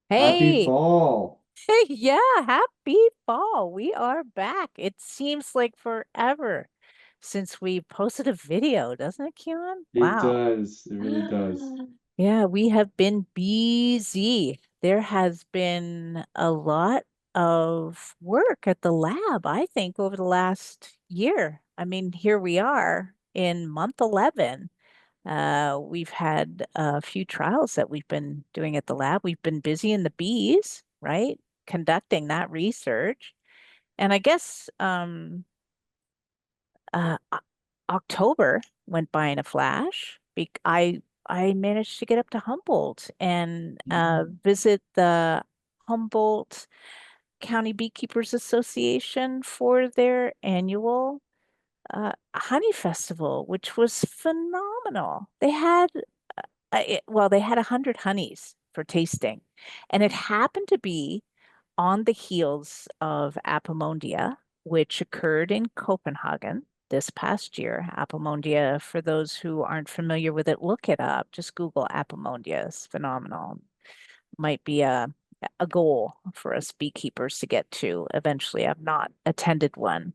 Happy Hey, fall. yeah, happy fall. We are back. It seems like forever since we posted a video, doesn't it, Keon? It Wow. does. It really does. Yeah, we have been busy. There has been a lot of work at the lab, I think, over the last year. I mean, here we are in month 11. We've had a few trials that we've been doing at the lab. We've been busy in the bees, right? Conducting that research. And I guess October went by in a flash. I managed to get up to Humboldt and Mm. visit the Humboldt County Beekeepers Association for their annual honey festival, which was phenomenal. They had 100 honeys for tasting, and it happened to be on the heels of Appomondia, which occurred in Copenhagen this past year. Appomondia, for those who aren't familiar with it, look it up. Just Google Appomondia. It's phenomenal. Might be a goal for us beekeepers to get to eventually. I've not attended one.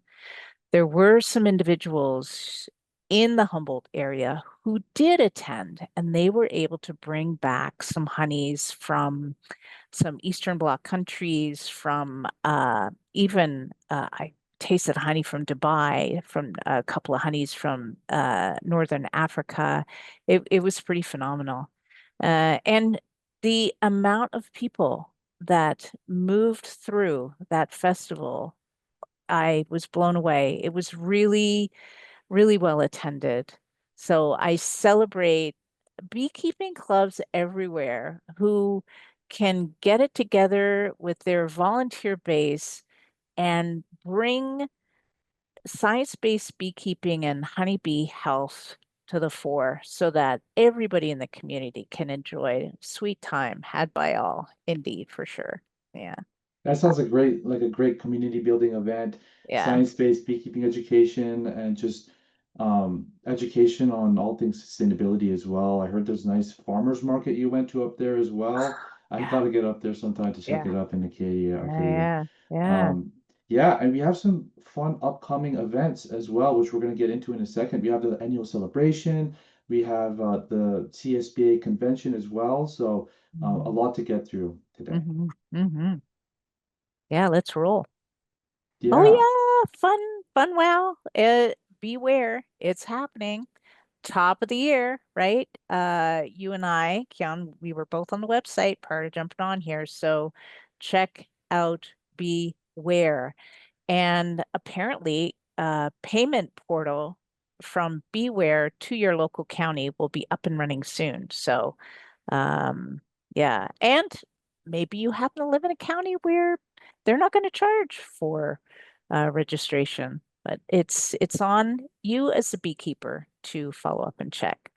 There were some individuals in the Humboldt area who did attend, and they were able to bring back some honeys from some Eastern Bloc countries, from I tasted honey from Dubai, from a couple of honeys from Northern Africa. It was pretty phenomenal. And the amount of people that moved through that festival, I was blown away. It was really, really well attended. So I celebrate beekeeping clubs everywhere who can get it together with their volunteer base and bring science-based beekeeping and honeybee health to the fore so that everybody in the community can enjoy sweet time had by all. Indeed, for sure. Yeah. That sounds like a great community building event, Yeah. science-based beekeeping education, and just education on all things sustainability as well. I heard there's a nice farmers market you went to up there as well. I got Yeah. to get up there sometime to check Yeah. it out in Acadia, Yeah. Arcadia. Yeah. Yeah. Um, yeah, and we have some fun upcoming events as well, which we're going to get into in a second. We have the annual celebration. We have the CSBA convention as well. So a Mm-hmm. lot to get through today. Mm-hmm. Mm-hmm. Yeah, let's roll. Oh Yeah, yeah, fun. Wow. Beware, it's happening. Top of the year, right? You and I, Kian, we were both on the website prior to jumping on here. So check out Beware. And apparently, payment portal from Beware to your local county will be up and running soon. So um, yeah. And maybe you happen to live in a county where they're not going to charge for registration, but it's on you as a beekeeper to follow up and check.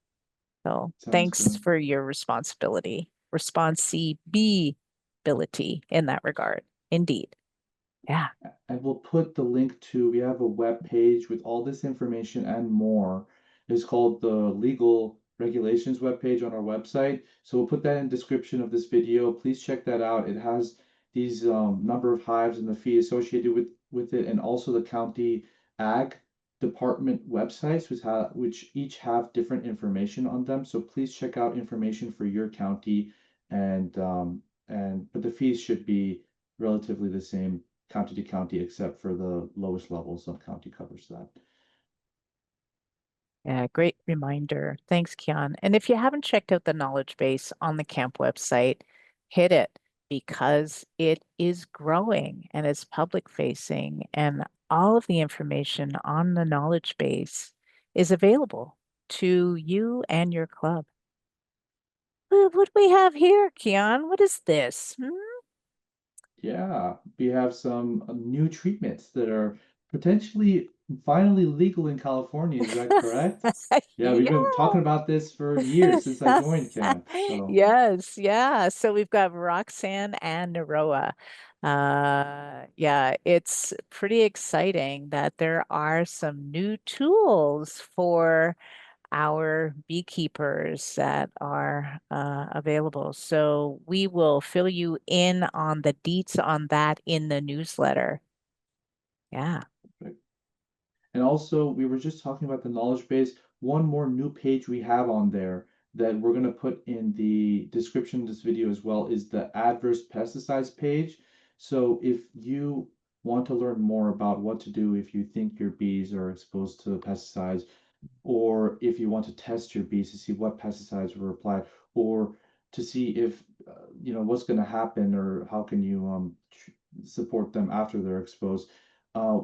So sounds thanks good. for your responsibility in that regard. Indeed. Yeah. And we'll put the link to, we have a web page with all this information and more. It's called the Legal Regulations webpage on our website. So we'll put that in description of this video. Please check that out. It has these number of hives and the fee associated with it, and also the county ag department websites, which each have different information on them. So please check out information for your county, and but the fees should be relatively the same county to county, except for the lowest level. Some county covers that. Yeah, great reminder. Thanks, Kian. And if you haven't checked out the knowledge base on the camp website, hit it because it is growing and it's public facing, and all of the information on the knowledge base is available to you and your club. What do we have here, Kian? What is this? Hmm? Yeah, we have some new treatments that are potentially finally legal in California. Is that correct? Yeah, we've Yeah. been talking about this for years since I joined camp. So Yes, yeah. So we've got Roxanne and Naroa. Yeah, it's pretty exciting that there are some new tools for our beekeepers that are available. So we will fill you in on the deets on that in the newsletter. Yeah. Right. And also, we were just talking about the knowledge base. One more new page we have on there that we're going to put in the description of this video as well is the adverse pesticides page. So if you want to learn more about what to do if you think your bees are exposed to pesticides, or if you want to test your bees to see what pesticides were applied, or to see if what's going to happen, or how can you support them after they're exposed.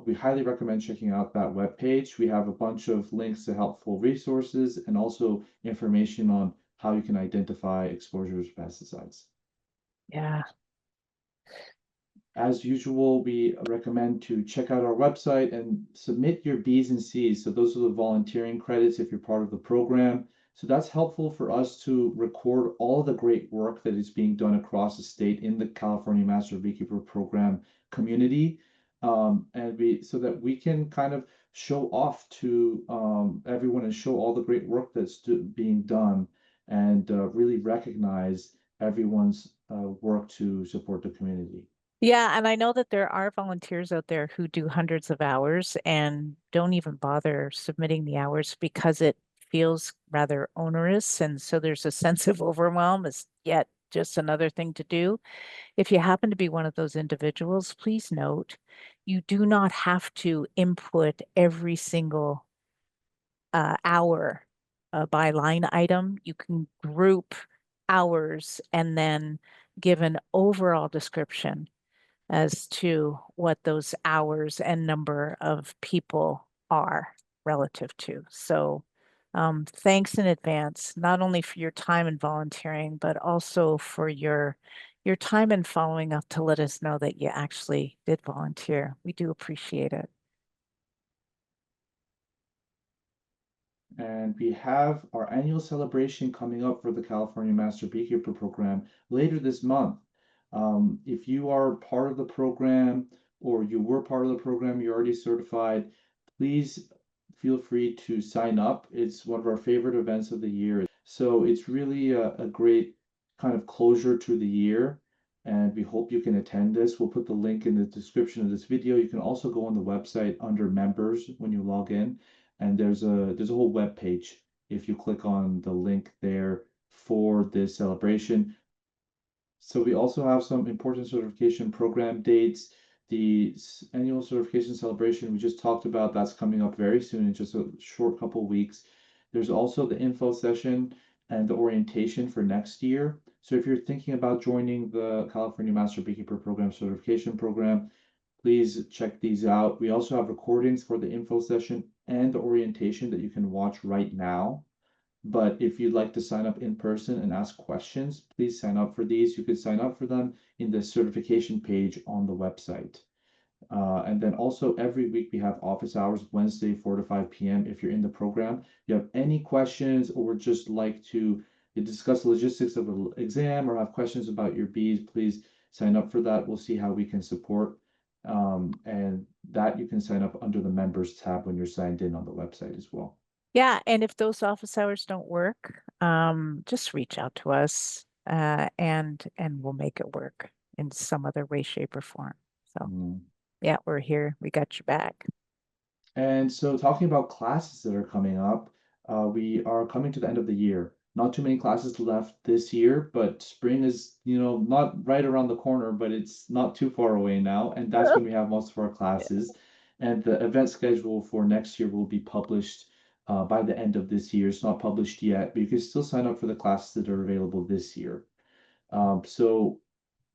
We highly recommend checking out that web page. We have a bunch of links to helpful resources and also information on how you can identify exposures to pesticides. Yeah. As usual, we recommend to check out our website and submit your B's and C's. So those are the volunteering credits if you're part of the program. So that's helpful for us to record all the great work that is being done across the state in the California Master Beekeeper Program community. And we so that we can kind of show off to everyone and show all the great work that's being done, and really recognize everyone's work to support the community. Yeah, and I know that there are volunteers out there who do hundreds of hours and don't even bother submitting the hours because it feels rather onerous. And so there's a sense of overwhelm as yet just another thing to do. If you happen to be one of those individuals, please note you do not have to input every single hour by line item. You can group hours and then give an overall description as to what those hours and number of people are relative to. So thanks in advance, not only for your time and volunteering, but also for your time and following up to let us know that you actually did volunteer. We do appreciate it. And we have our annual celebration coming up for the California Master Beekeeper Program later this month. If you are part of the program, or you were part of the program, you're already certified, please feel free to sign up. It's one of our favorite events of the year. So it's really a great kind of closure to the year, and we hope you can attend this. We'll put the link in the description of this video. You can also go on the website under members when you log in, and there's a whole web page. If you click on the link there for this celebration. So we also have some important certification program dates. The annual certification celebration we just talked about, that's coming up very soon in just a short couple weeks. There's also the info session and the orientation for next year. So if you're thinking about joining the California Master Beekeeper Program certification program, please check these out. We also have recordings for the info session and the orientation that you can watch right now. But if you'd like to sign up in person and ask questions, please sign up for these. You can sign up for them in the certification page on the website. And then also every week we have office hours, Wednesday, 4 to 5 p.m. If you're in the program, if you have any questions or would just like to discuss the logistics of the exam or have questions about your bees, please sign up for that. We'll see how we can support. And that you can sign up under the members tab when you're signed in on the website as well. Yeah, and if those office hours don't work, just reach out to us and we'll make it work in some other way, shape, or form. So Mm. yeah, we're here. We got your back. And so, talking about classes that are coming up, we are coming to the end of the year. Not too many classes left this year, but spring is, not right around the corner, but it's not too far away now. And that's when we have most of our classes. And the event schedule for next year will be published by the end of this year. It's not published yet, but you can still sign up for the classes that are available this year. So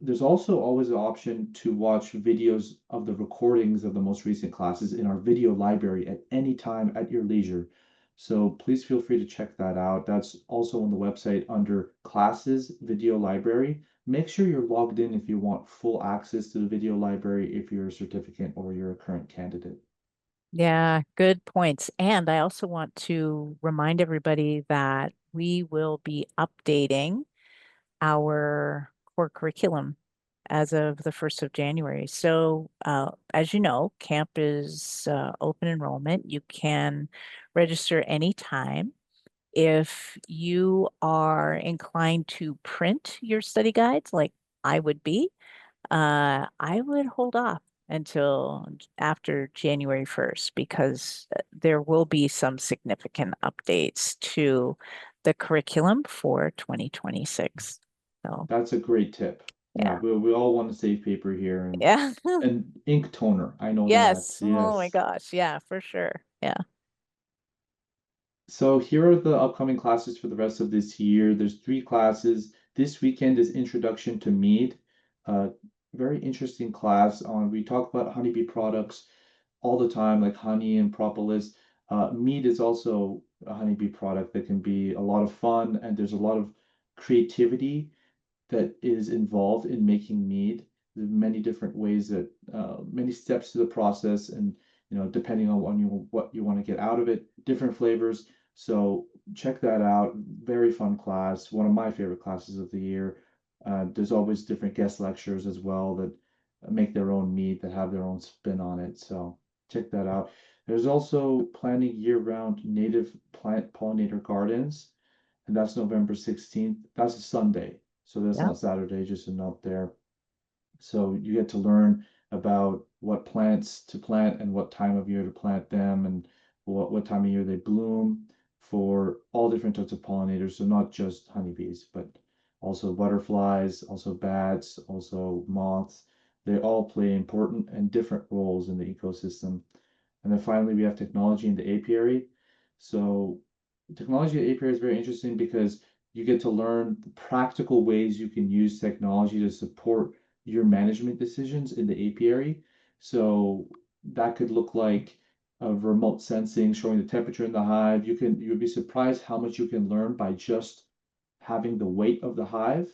there's also always an option to watch videos of the recordings of the most recent classes in our video library at any time at your leisure. So please feel free to check that out. That's also on the website under Classes Video Library. Make sure you're logged in if you want full access to the video library if you're a certificate or you're a current candidate. Yeah, good points. And I also want to remind everybody that we will be updating our core curriculum as of the 1st of January. So, as you know, camp is open enrollment. You can register anytime. if you are inclined to print your study guides, like I would be, I would hold off until after January 1st because there will be some significant updates to the curriculum for 2026. So, That's a great tip. Yeah, yeah. we all want to save paper here Yeah. and ink toner. I know that. Yes. Oh my Yes. gosh. Yeah, for sure. Yeah. So here are the upcoming classes for the rest of this year. There's three classes. This weekend is Introduction to Mead. Uh, Very interesting class on, we talk about honeybee products all the time, like honey and propolis. Mead is also a honeybee product that can be a lot of fun, and there's a lot of creativity that is involved in making mead. There's many different ways that many steps to the process, and depending on what you want to get out of it, different flavors. So check that out. Very fun class. One of my favorite classes of the year. There's always different guest lecturers as well that make their own mead that have their own spin on it. So check that out. There's also planning year-round native plant pollinator gardens, and that's November 16th. That's a Sunday, so that's Yeah. not Saturday, just a note there. So you get to learn about what plants to plant and what time of year to plant them and what time of year they bloom for all different types of pollinators. So not just honeybees, but also butterflies, also bats, also moths. They all play important and different roles in the ecosystem. And then finally, we have technology in the apiary. So technology at apiary is very interesting because you get to learn the practical ways you can use technology to support your management decisions in the apiary. So that could look like a remote sensing showing the temperature in the hive. You'd be surprised how much you can learn by just having the weight of the hive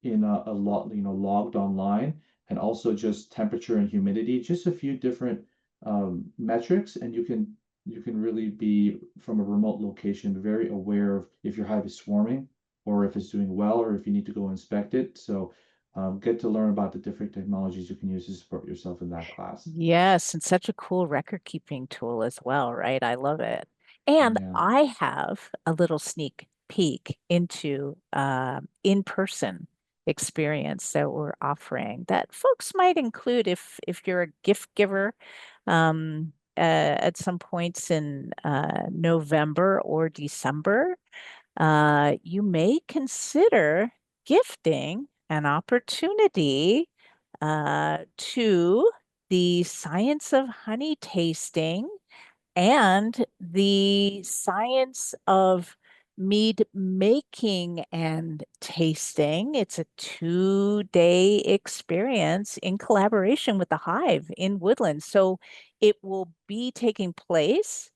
in a lot, logged online, and also just temperature and humidity, just a few different metrics, and you can really be from a remote location very aware of if your hive is swarming or if it's doing well or if you need to go inspect it. So get to learn about the different technologies you can use to support yourself in that class. Yes, and such a cool record keeping tool as well, right? I love it. And Yeah. I have a little sneak peek into in-person experience that we're offering that folks might include if you're a gift giver at some points in November or December. You may consider gifting an opportunity to the science of honey tasting and the science of mead making and tasting. It's a 2-day experience in collaboration with the Hive in Woodland. So it will be taking place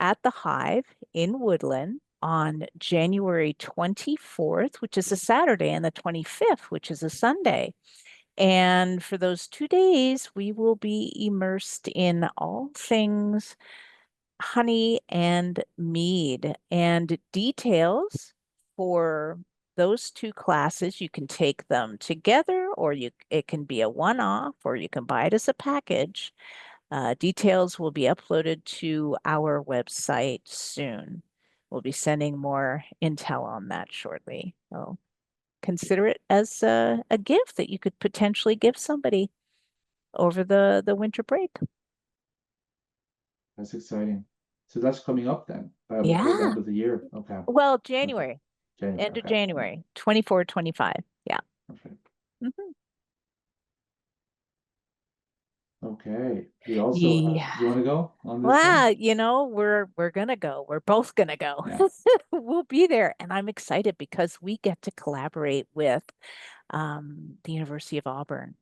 at the Hive in Woodland on January 24th, which is a Saturday, and the 25th, which is a Sunday. And for those 2 days, we will be immersed in all things honey and mead. And details for those two classes, you can take them together, or it can be a one-off, or you can buy it as a package. Details will be uploaded to our website soon. We'll be sending more intel on that shortly. So consider it as a gift that you could potentially give somebody over the winter break. That's exciting. So that's coming up then, before the Yeah. end of the year. Okay. Well, Okay. January, January. end of Okay. Yeah. January, 24, 25. Yeah. Perfect. Mhm. Okay. We also have, Yeah. you want to go on this one? Well, we're gonna go. We're both gonna go. Yeah. We'll be there, and I'm excited because we get to collaborate with the University of Auburn.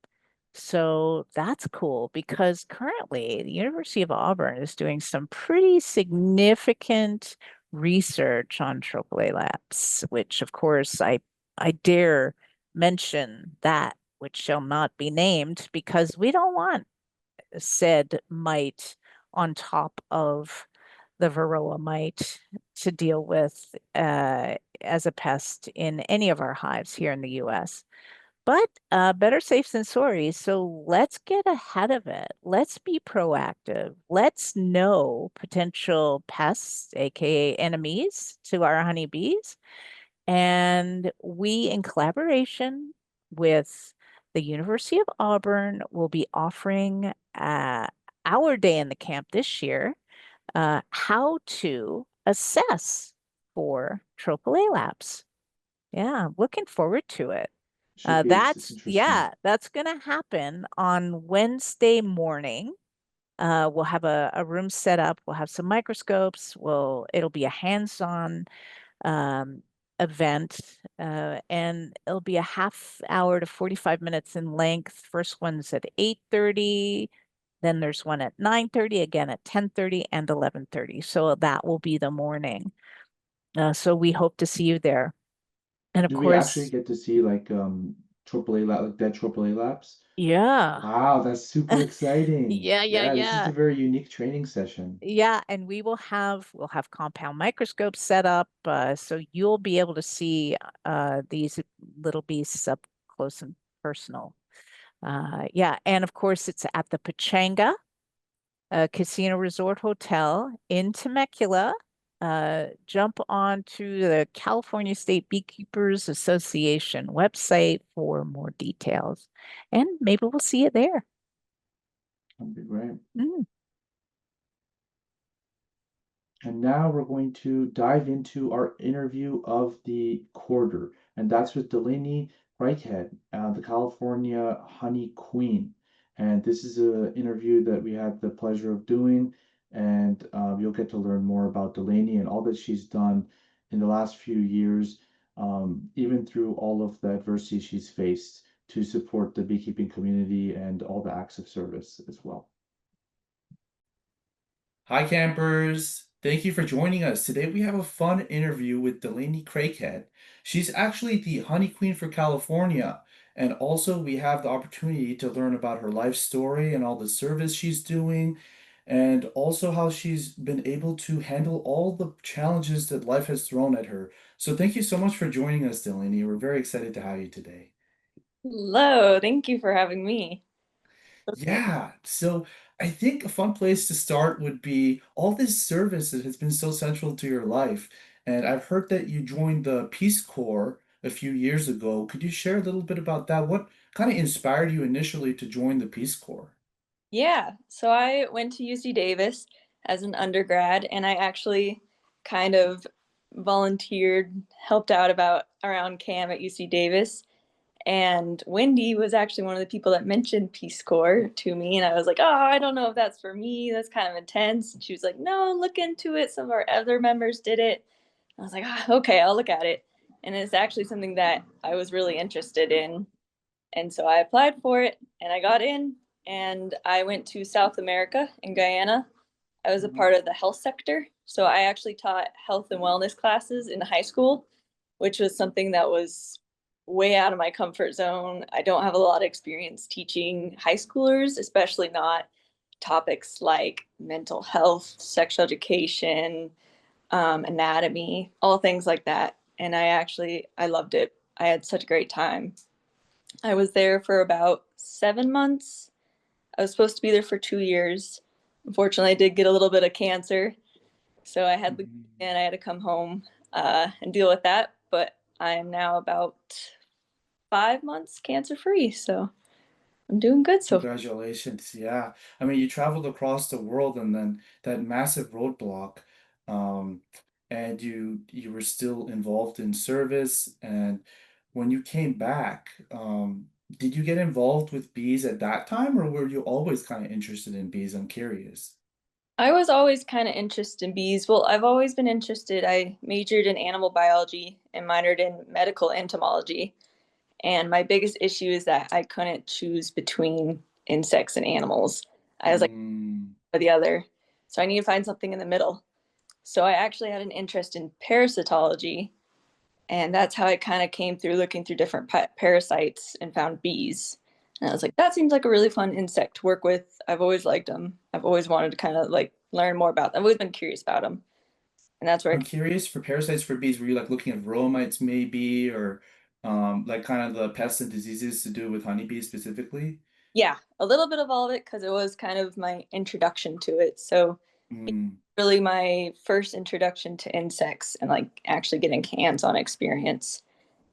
So that's cool because currently the University of Auburn is doing some pretty significant research on AAA labs, which of course I dare mention that which shall not be named because we don't want said mite on top of the varroa mite to deal with as a pest in any of our hives here in the US. But better safe than sorry. So let's get ahead of it. Let's be proactive. Let's know potential pests, aka enemies to our honeybees. And we, in collaboration with the University of Auburn, will be offering our day in the camp this year how to assess for tropicalaps. Yeah, I'm looking forward to it. Should be interesting. That's gonna happen on Wednesday morning. We'll have a room set up. We'll have some microscopes. It'll be a hands-on um, event, and it'll be a half hour to 45 minutes in length. First one's at 8:30. Then there's one at 9:30, again at 10:30 and 11:30. So that will be the morning. So we hope to see you there. And of Do we actually course, get to see like AAA lap like dead AAA laps? yeah. Wow, that's super exciting. Yeah, this is Yeah. a very unique training session. Yeah, and we'll have compound microscopes set up, so you'll be able to see these little beasts up close and personal. Yeah, and of course it's at the Pachanga Casino Resort Hotel in Temecula. Jump on to the California State Beekeepers Association website for more details, and maybe we'll see you there. That'd be great. Mm. And now we're going to dive into our interview of the quarter, and that's with Delaney Whitehead, the California Honey Queen. And this is an interview that we had the pleasure of doing, and you'll get to learn more about Delaney and all that she's done in the last few years, even through all of the adversity she's faced to support the beekeeping community and all the acts of service as well. Hi, campers. Thank you for joining us. Today we have a fun interview with Delaney Craighead. She's actually the Honey Queen for California. And also, we have the opportunity to learn about her life story and all the service she's doing, and also how she's been able to handle all the challenges that life has thrown at her. So, thank you so much for joining us, Delaney. We're very excited to have you today. Hello, thank you for having me. Yeah, so I think a fun place to start would be all this service that has been so central to your life. And I've heard that you joined the Peace Corps a few years ago. Could you share a little bit about that? What kind of inspired you initially to join the Peace Corps? Yeah, so I went to UC Davis as an undergrad, and I actually kind of volunteered, helped out about around CAM at UC Davis. And Wendy was actually one of the people that mentioned Peace Corps to me, and I was like, "Oh, I don't know if that's for me. That's kind of intense." And she was like, "No, look into it. Some of our other members did it." I was like, "Okay, I'll look at it." And it's actually something that I was really interested in. And so I applied for it and I got in and I went to South America in Guyana. I was a Mhm. part of the health sector. So I actually taught health and wellness classes in high school, which was something that was way out of my comfort zone. I don't have a lot of experience teaching high schoolers, especially not topics like mental health, sexual education, anatomy, all things like that. And I loved it. I had such a great time. I was there for about 7 months. I was supposed to be there for 2 years. Unfortunately, I did get a little bit of cancer, so I had leukemia Mhm. and I had to come home and deal with that. But I am now about 5 months cancer free, so I'm doing good so far. Congratulations. Yeah. I mean, you traveled across the world and then that massive roadblock, um, and you were still involved in service. And when you came back, did you get involved with bees at that time, or were you always kind of interested in bees? I'm curious. I was always kind of interested in bees. Well, I've always been interested. I majored in animal biology and minored in medical entomology. And my biggest issue is that I couldn't choose between insects and animals. I was like, Mm, or the other. So I need to find something in the middle. So I actually had an interest in parasitology. And that's how I kind of came through looking through different parasites and found bees. And I was like, that seems like a really fun insect to work with. I've always liked them. I've always wanted to kind of like learn more about them. I've always been curious about them. And that's where I'm curious for parasites for bees. Were you like looking at bromites maybe, or? like kind of the pests and diseases to do with honeybees specifically? Yeah, a little bit of all of it because it was kind of my introduction to it. So Mm, really my first introduction to insects and like actually getting hands-on experience.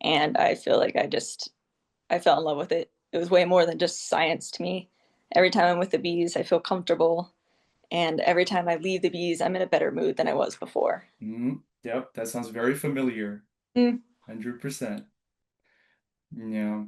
And I feel like I fell in love with it. It was way more than just science to me. Every time I'm with the bees, I feel comfortable. And every time I leave the bees, I'm in a better mood than I was before. yep, that sounds very familiar. Mm. 100%. Yeah.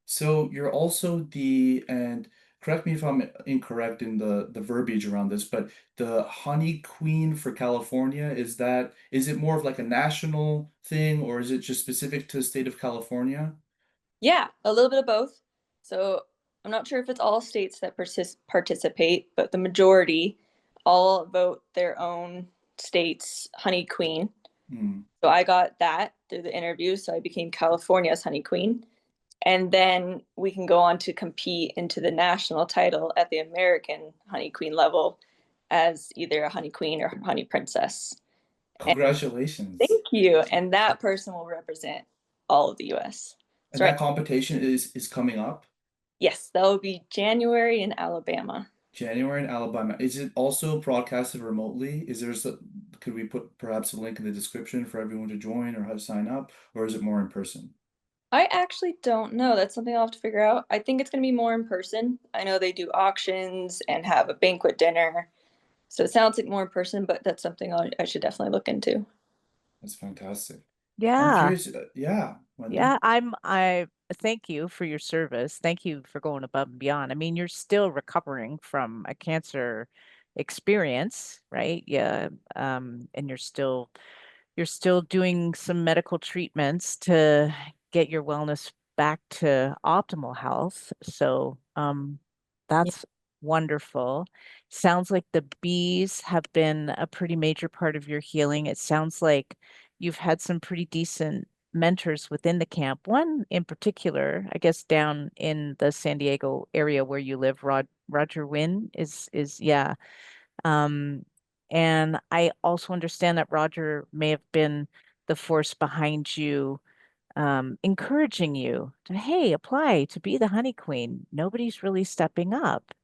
So you're also and correct me if I'm incorrect in the verbiage around this, but the honey queen for California, is it more of like a national thing or is it just specific to the state of California? Yeah, a little bit of both. So I'm not sure if it's all states that participate, but the majority all vote their own state's honey queen. Hmm. So I got that through the interview. So I became California's honey queen. And then we can go on to compete into the national title at the American honey queen level as either a honey queen or honey princess. And Congratulations. thank you. And that person will represent all of the US. And So right, that competition is coming up yes, that will be January in Alabama. January in Alabama. Is it also broadcasted remotely? Could we put perhaps a link in the description for everyone to join or how to sign up, or is it more in person? I actually don't know. That's something I'll have to figure out. I think it's going to be more in person. I know they do auctions and have a banquet dinner. So it sounds like more in person, but that's something I should definitely look into. That's fantastic. I'm Yeah. curious. Yeah, Yeah, Wendy. I thank you for your service. Thank you for going above and beyond. I mean, you're still recovering from a cancer experience, right? Yeah. And you're still doing some medical treatments to get your wellness back to optimal health. So, Yeah. that's wonderful. Sounds like the bees have been a pretty major part of your healing. It sounds like you've had some pretty decent mentors within the camp. One in particular, I guess down in the San Diego area where you live, Roger Wynn is yeah. Um, and I also understand that Roger may have been the force behind you, encouraging you to, hey, apply to be the honey queen. Nobody's really stepping up.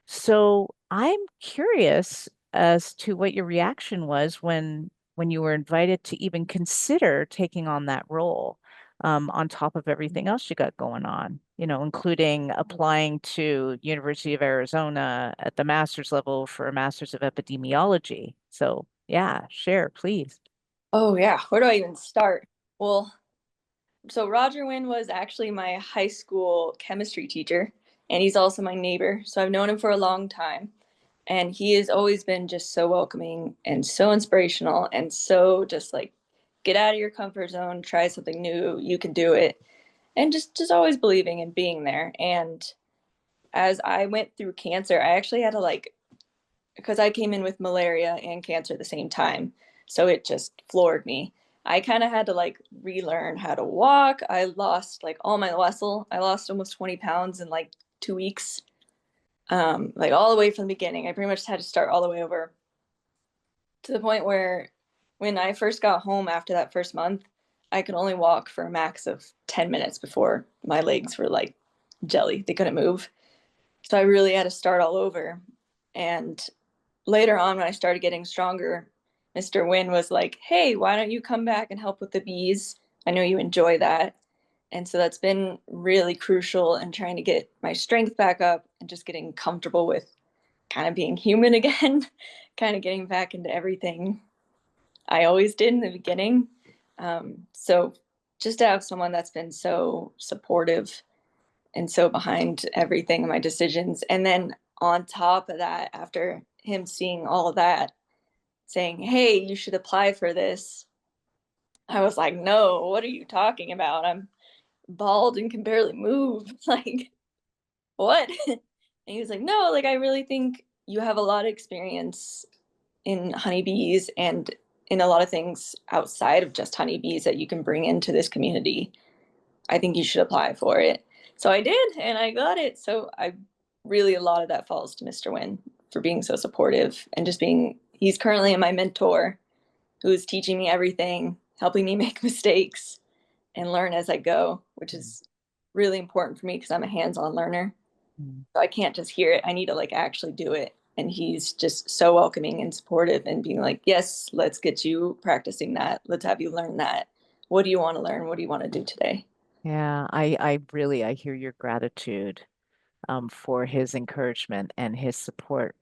So I'm curious as to what your reaction was when you were invited to even consider taking on that role, on top of everything else you got going on, including applying to University of Arizona at the master's level for a master's of epidemiology. So yeah, share, please. Oh, yeah. Where do I even start? Well, so Roger Wynn was actually my high school chemistry teacher, and he's also my neighbor. So I've known him for a long time. And he has always been just so welcoming and so inspirational and so just like get out of your comfort zone, try something new, you can do it. And just always believing and being there. And as I went through cancer, I actually had to like because I came in with malaria and cancer at the same time. So it just floored me. I kind of had to like relearn how to walk. I lost like all my muscle. I lost almost 20 pounds in like 2 weeks. Like all the way from the beginning. I pretty much had to start all the way over to the point where when I first got home after that first month, I could only walk for a max of 10 minutes before my legs were like jelly. They couldn't move. So I really had to start all over. And later on, when I started getting stronger, Mr. Wynn was like, hey, why don't you come back and help with the bees? I know you enjoy that. And so that's been really crucial in trying to get my strength back up and just getting comfortable with kind of being human again, kind of getting back into everything I always did in the beginning. So just to have someone that's been so supportive and so behind everything, my decisions. And then on top of that, after him seeing all of that, saying, hey, you should apply for this, I was like, no, what are you talking about? I'm bald and can barely move. Like, what? And he was like, no, like, I really think you have a lot of experience in honeybees and in a lot of things outside of just honeybees that you can bring into this community. I think you should apply for it. So I did, and I got it. So I really, a lot of that falls to Mr. Wynn for being so supportive and just being, he's currently my mentor who's teaching me everything, helping me make mistakes. and learn as I go, which is really important for me because I'm a hands-on learner. Mm. So I can't just hear it. I need to like actually do it. And he's just so welcoming and supportive and being like, yes, let's get you practicing that. Let's have you learn that. What do you want to learn? What do you want to do today? Yeah, I really, I hear your gratitude for his encouragement and his support.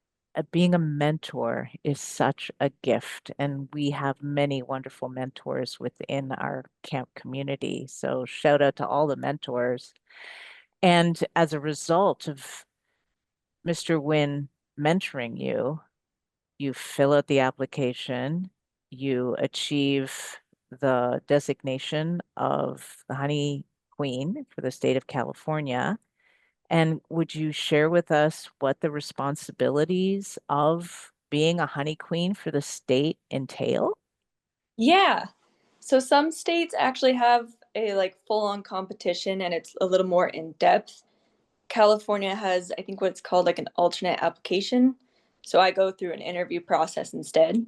Being a mentor is such a gift, and we have many wonderful mentors within our camp community. So shout out to all the mentors. And as a result of Mr. Wynn mentoring you, you fill out the application, you achieve the designation of the Honey Queen for the state of California. And would you share with us what the responsibilities of being a honey queen for the state entail? Yeah. So some states actually have a like full-on competition and it's a little more in depth. California has, I think, what's called like an alternate application. So I go through an interview process instead.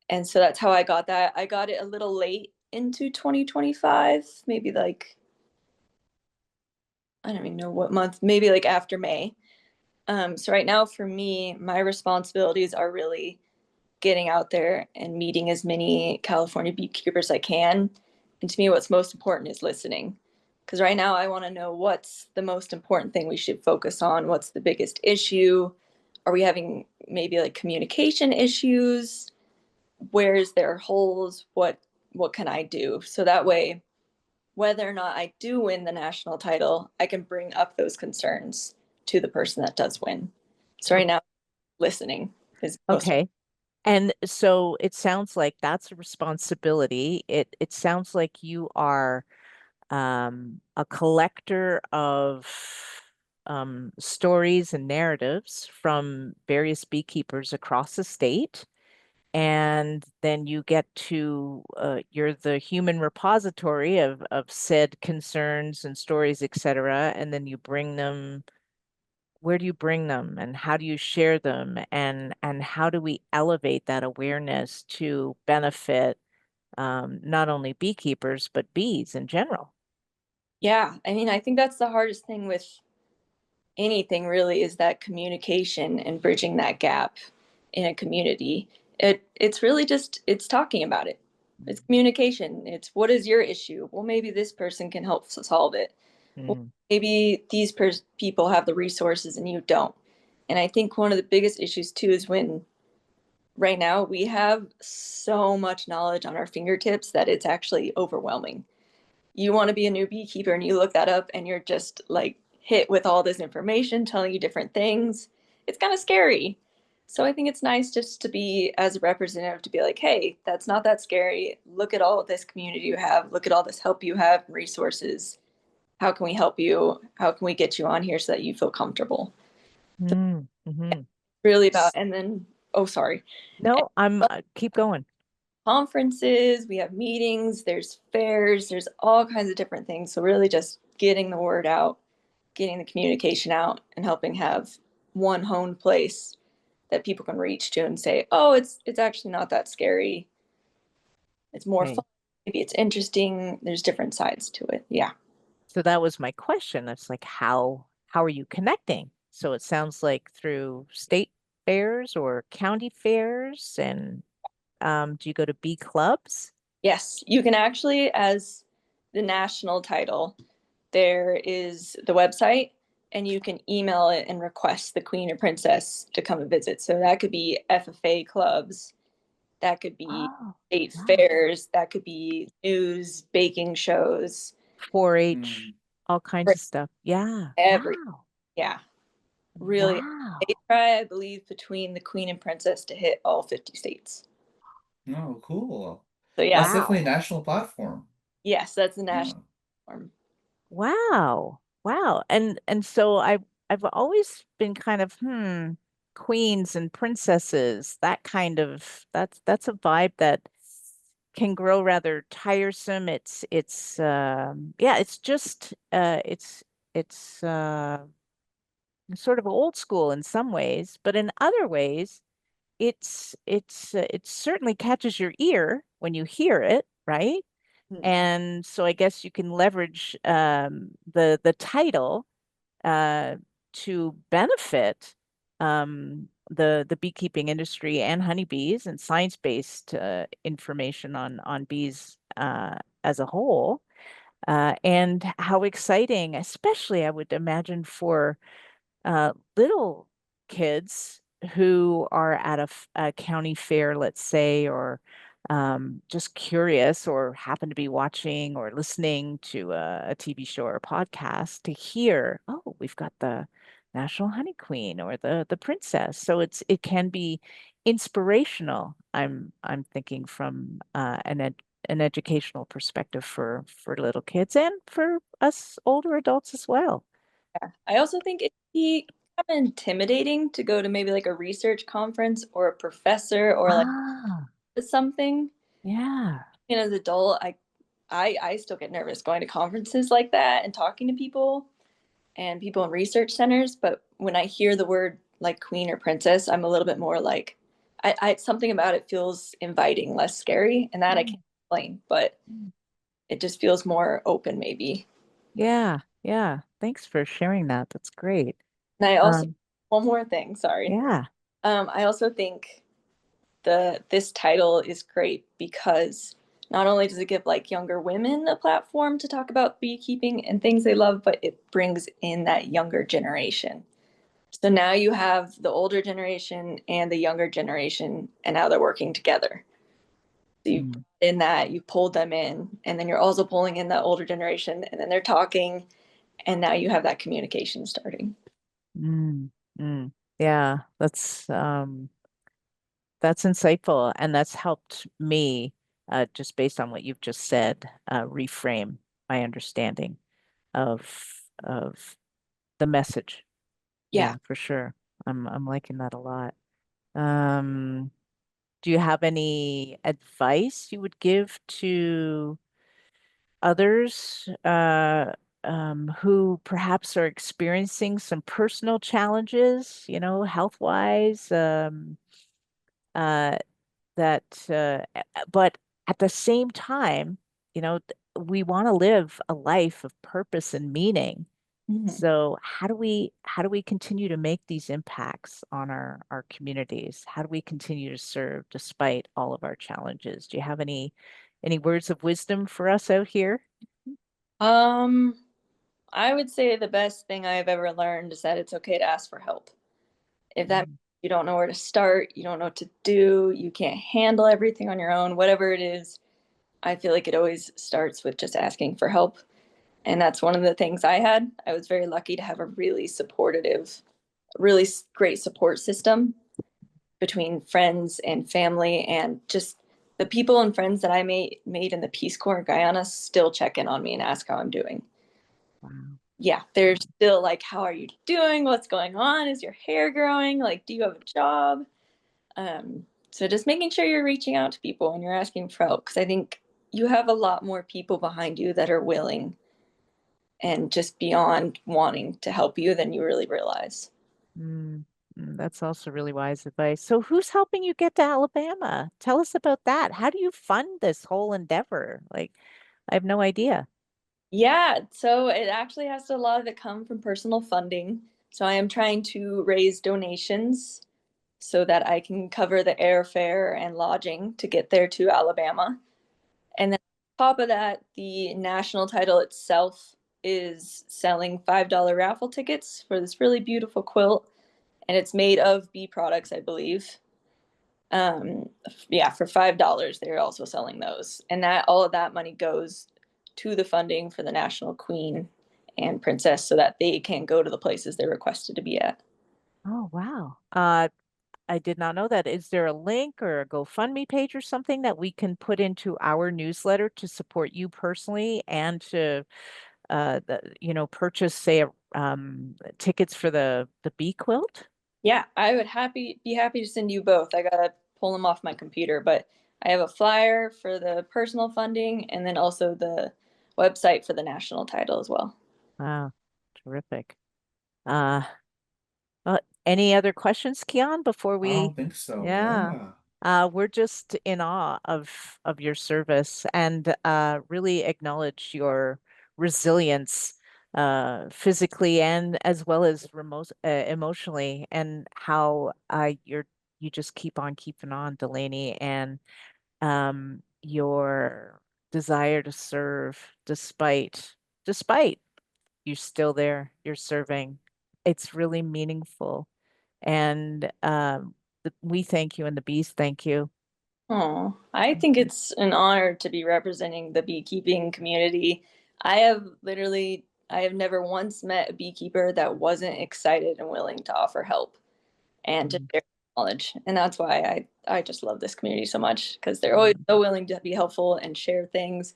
And so that's how I got that. I got it a little late into 2025, maybe like, I don't even know what month, maybe like after May. So right now for me, my responsibilities are really getting out there and meeting as many California beekeepers as I can. And to me, what's most important is listening. Because right now, I want to know what's the most important thing we should focus on. What's the biggest issue? Are we having maybe like communication issues? Where's there holes? What can I do? So that way, whether or not I do win the national title, I can bring up those concerns to the person that does win. So right now, listening is most. Okay. And so it sounds like that's a responsibility. It sounds like you are a collector of stories and narratives from various beekeepers across the state. And then you get to, you're the human repository of said concerns and stories, etc. And then you bring them, where do you bring them and how do you share them? And how do we elevate that awareness to benefit not only beekeepers, but bees in general? Yeah, I mean, I think that's the hardest thing with anything really is that communication and bridging that gap in a community. It's really just it's talking about it. It's communication. It's what is your issue? Well, maybe this person can help solve it. Well, Mm. maybe these people have the resources and you don't. And I think one of the biggest issues too is when right now we have so much knowledge on our fingertips that it's actually overwhelming. You want to be a new beekeeper and you look that up and you're just like hit with all this information telling you different things. It's kind of scary. So I think it's nice just to be as a representative to be like, hey, that's not that scary. Look at all of this community you have. Look at all this help you have and resources. How can we help you? How can we get you on here so that you feel comfortable? Mm. Hmm. Really about, and then, oh, sorry. No, keep going. Conferences, we have meetings, there's fairs, there's all kinds of different things. So really just getting the word out, getting the communication out and helping have one home place that people can reach to and say, "Oh, it's actually not that scary. It's more Okay. fun. Maybe it's interesting. There's different sides to it." Yeah. So that was my question. It's like, how are you connecting? So it sounds like through state fairs or county fairs, and do you go to bee clubs? Yes, you can actually as the national title, there is the website and you can email it and request the queen or princess to come and visit. So that could be FFA clubs, that could be Oh, state wow. fairs, that could be news, baking shows, 4-H, all kinds of stuff. Yeah. every, Wow. yeah, really. They Wow. try, I believe, between the queen and princess to hit all 50 states. Oh, cool. So yeah, That's so definitely a Wow. national platform. yes, that's the national Yeah. form. Wow. Wow. And so I've always been kind of, queens and princesses, that kind of that's a vibe that can grow rather tiresome. It's yeah, it's just it's sort of old school in some ways, but in other ways, it certainly catches your ear when you hear it, right? And so I guess you can leverage the title to benefit the beekeeping industry and honeybees and science-based information on bees as a whole. And how exciting, especially I would imagine for little kids who are at a county fair, let's say, or just curious or happen to be watching or listening to a TV show or a podcast to hear, oh, we've got the National Honey Queen or the princess. So it can be inspirational. I'm thinking from an educational perspective for little kids and for us older adults as well. Yeah. I also think it'd be kind of intimidating to go to maybe like a research conference or a professor or like Ah, something. yeah. And as an adult, I still get nervous going to conferences like that and talking to people and people in research centers. But when I hear the word like queen or princess, I'm a little bit more like, I something about it feels inviting, less scary, and that I Mm, can't explain, but mm. it just feels more open, maybe. Yeah, yeah. Thanks for sharing that. That's great. And I also, Um, one more thing, sorry. yeah. I also think this title is great because not only does it give like younger women a platform to talk about beekeeping and things they love, but it brings in that younger generation. So now you have the older generation and the younger generation, and now they're working together. So you Mm, in that you pulled them in, and then you're also pulling in the older generation, and then they're talking, and now you have that communication starting. mm, mm. Yeah, that's insightful, and that's helped me just based on what you've just said, reframe my understanding of the message. Yeah. Yeah, for sure. I'm liking that a lot. Um, do you have any advice you would give to others who perhaps are experiencing some personal challenges, health-wise, uh, but at the same time, we want to live a life of purpose and meaning. Mhm. So how do we continue to make these impacts on our communities? How do we continue to serve despite all of our challenges? Do you have any words of wisdom for us out here? Um, I would say the best thing I've ever learned is that it's okay to ask for help. If that Mm, you don't know where to start, you don't know what to do, you can't handle everything on your own, whatever it is, I feel like it always starts with just asking for help. And that's one of the things I had. I was very lucky to have a really supportive, really great support system between friends and family, and just the people and friends that I made in the Peace Corps in Guyana still check in on me and ask how I'm doing. wow. Yeah, they're still like, how are you doing? What's going on? Is your hair growing? Like, do you have a job? So just making sure you're reaching out to people and you're asking for help, because I think you have a lot more people behind you that are willing and just beyond wanting to help you than you really realize. Mm, that's also really wise advice. So who's helping you get to Alabama? Tell us about that. How do you fund this whole endeavor? Like, I have no idea. Yeah, so it actually has to, a lot of it come from personal funding. So I am trying to raise donations so that I can cover the airfare and lodging to get there to Alabama. And then on top of that, the national title itself is selling $5 raffle tickets for this really beautiful quilt. And it's made of bee products, I believe. Yeah, for $5, they're also selling those. And that all of that money goes to the funding for the National Queen and Princess so that they can go to the places they're requested to be at. Oh, wow. I did not know that. Is there a link or a GoFundMe page or something that we can put into our newsletter to support you personally and to purchase, say, tickets for the bee quilt? Yeah, I would be happy to send you both. I gotta pull them off my computer, but I have a flyer for the personal funding and then also the website for the national title as well. Wow, terrific. Uh, any other questions, Kian, before I we? don't think so. Yeah. Yeah. We're just in awe of your service and really acknowledge your resilience physically and as well as emotionally, and how you just keep on keeping on, Delaney, and your desire to serve despite you're still there, you're serving. It's really meaningful. And we thank you and the bees thank you. Oh, I think it's an honor to be representing the beekeeping community. I have never once met a beekeeper that wasn't excited and willing to offer help and to Mm. share knowledge. And that's why I just love this community so much, because they're always so willing to be helpful and share things.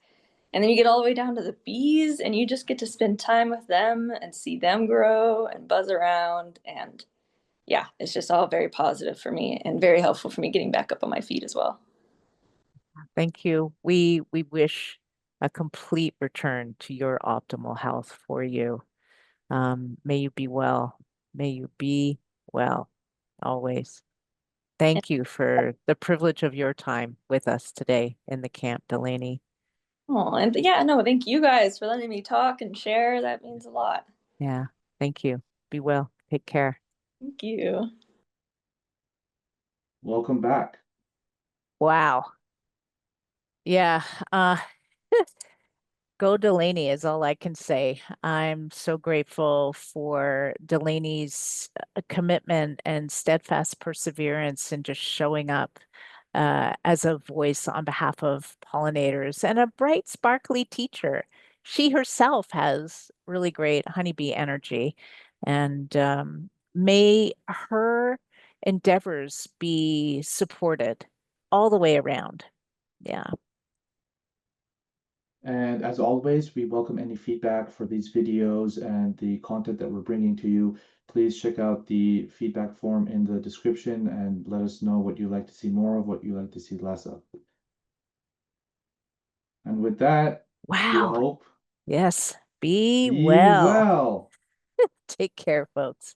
And then you get all the way down to the bees and you just get to spend time with them and see them grow and buzz around. And yeah, it's just all very positive for me and very helpful for me getting back up on my feet as well. Thank you. We wish a complete return to your optimal health for you. May you be well. May you be well always. And, Thank you for the privilege of your time with us today in the camp, Delaney. oh, and yeah, no, thank you guys for letting me talk and share. That means a lot. Yeah, thank you. Be well. Take care. Thank you. Welcome back. Wow. Yeah. Go Delaney is all I can say. I'm so grateful for Delaney's commitment and steadfast perseverance and just showing up as a voice on behalf of pollinators and a bright, sparkly teacher. She herself has really great honeybee energy, and may her endeavors be supported all the way around. Yeah. And as always, we welcome any feedback for these videos and the content that we're bringing to you. Please check out the feedback form in the description and let us know what you like to see more of, what you like to see less of. And with that, we Wow. hope Yes. Be be well. well. Take care, folks.